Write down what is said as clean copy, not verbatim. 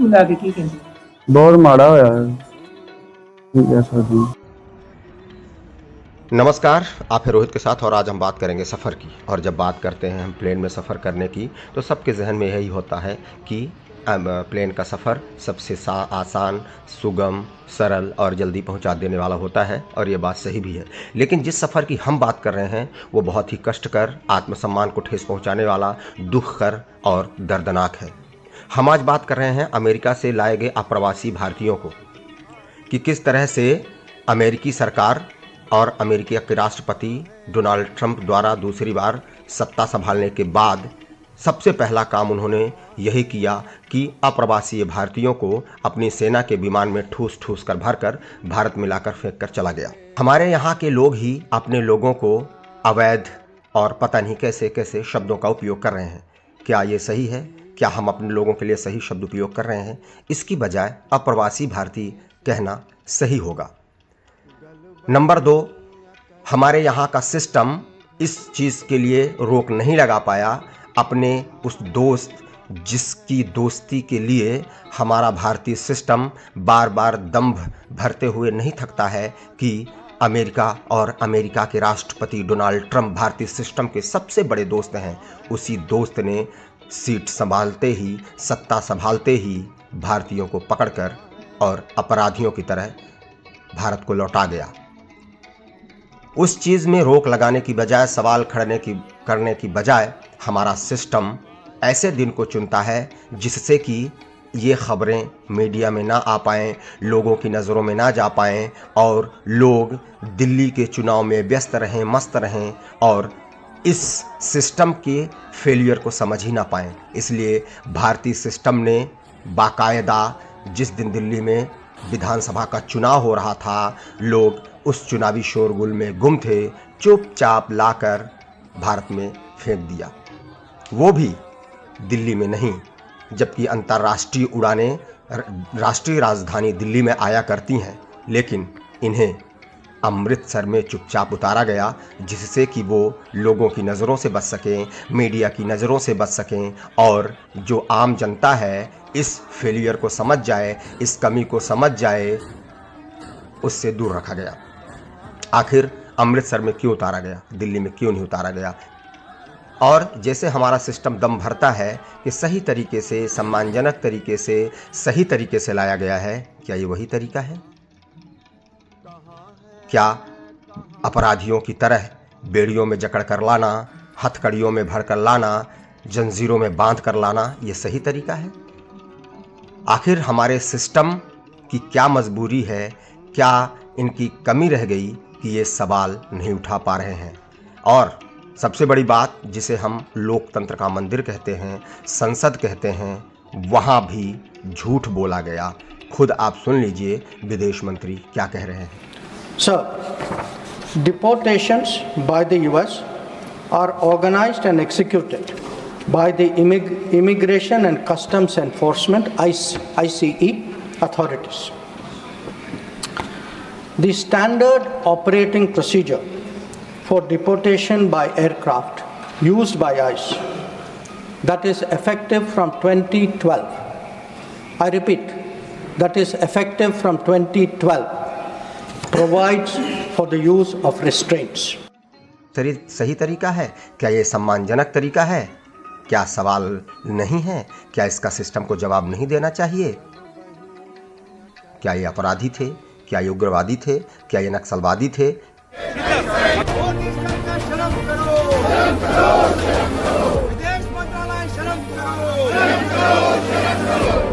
ਨੂੰ ਲਾ ਕੇ ਕੀ ਕਹਿੰਦੇ? बहुत माड़ा होया है, नहीं कह सकते। नमस्कार, आप हैं रोहित के साथ और आज हम बात करेंगे सफ़र की। और जब बात करते हैं हम प्लेन में सफ़र करने की तो सबके जहन में यही होता है कि प्लेन का सफ़र सबसे आसान, सुगम, सरल और जल्दी पहुंचा देने वाला होता है और ये बात सही भी है। लेकिन जिस सफ़र की हम बात कर रहे हैं वो बहुत ही कष्टकर, आत्मसम्मान को ठेस पहुंचाने वाला, दुखकर और दर्दनाक है। हम आज बात कर रहे हैं अमेरिका से लाए गए अप्रवासी भारतीयों को कि किस तरह से अमेरिकी सरकार और अमेरिका के राष्ट्रपति डोनाल्ड ट्रंप द्वारा दूसरी बार सत्ता संभालने के बाद सबसे पहला काम उन्होंने यही किया कि अप्रवासी भारतीयों को अपनी सेना के विमान में ठूस ठूस कर भरकर भारत में लाकर फेंक कर चला गया। हमारे यहाँ के लोग ही अपने लोगों को अवैध और पता नहीं कैसे कैसे शब्दों का उपयोग कर रहे हैं। क्या ये सही है? क्या हम अपने लोगों के लिए सही शब्द उपयोग कर रहे हैं? इसकी बजाय अप्रवासी भारतीय कहना सही होगा। नंबर 2, हमारे यहाँ का सिस्टम इस चीज़ के लिए रोक नहीं लगा पाया। अपने उस दोस्त जिसकी दोस्ती के लिए हमारा भारतीय सिस्टम बार बार दंभ भरते हुए नहीं थकता है कि अमेरिका और अमेरिका के राष्ट्रपति डोनाल्ड ट्रंप भारतीय सिस्टम के सबसे बड़े दोस्त हैं। उसी दोस्त ने सीट संभालते ही, सत्ता संभालते ही भारतीयों को पकड़कर और अपराधियों की तरह भारत को लौटा गया। उस चीज़ में रोक लगाने की बजाय, सवाल करने की बजाय हमारा सिस्टम ऐसे दिन को चुनता है जिससे कि ये खबरें मीडिया में ना आ पाएँ, लोगों की नज़रों में ना जा पाएँ और लोग दिल्ली के चुनाव में व्यस्त रहें, मस्त रहें और इस सिस्टम के फेलियर को समझ ही ना पाएँ। इसलिए भारतीय सिस्टम ने बाकायदा जिस दिन दिल्ली में विधानसभा का चुनाव हो रहा था, लोग उस चुनावी शोरगुल में गुम थे, चुपचाप लाकर भारत में फेंक दिया। वो भी दिल्ली में नहीं, जबकि अंतर्राष्ट्रीय उड़ानें राष्ट्रीय राजधानी दिल्ली में आया करती हैं, लेकिन इन्हें अमृतसर में चुपचाप उतारा गया जिससे कि वो लोगों की नज़रों से बच सकें, मीडिया की नज़रों से बच सकें और जो आम जनता है इस फेलियर को समझ जाए, इस कमी को समझ जाए, उससे दूर रखा गया। आखिर अमृतसर में क्यों उतारा गया, दिल्ली में क्यों नहीं उतारा गया? और जैसे हमारा सिस्टम दम भरता है कि सही तरीके से, सम्मानजनक तरीके से, सही तरीके से लाया गया है, क्या ये वही तरीका है? क्या अपराधियों की तरह बेड़ियों में जकड़ कर लाना, हथकड़ियों में भर कर लाना, जंजीरों में बांध कर लाना, ये सही तरीका है? आखिर हमारे सिस्टम की क्या मजबूरी है, क्या इनकी कमी रह गई कि ये सवाल नहीं उठा पा रहे हैं? और सबसे बड़ी बात, जिसे हम लोकतंत्र का मंदिर कहते हैं, संसद कहते हैं, वहाँ भी झूठ बोला गया। खुद आप सुन लीजिए विदेश मंत्री क्या कह रहे हैं। Sir, deportations by the US are organized and executed by the Immigration and Customs Enforcement ICE authorities. The standard operating procedure for deportation by aircraft used by ICE that is effective from 2012. I repeat, that is effective from 2012. provides for the use of restraints. सही तरीका है? क्या ये सम्मानजनक तरीका है? क्या सवाल नहीं है? क्या इसका सिस्टम को जवाब नहीं देना चाहिए? क्या ये अपराधी थे? क्या ये उग्रवादी थे? क्या ये नक्सलवादी थे? विदेश मंत्रालय शर्म करो।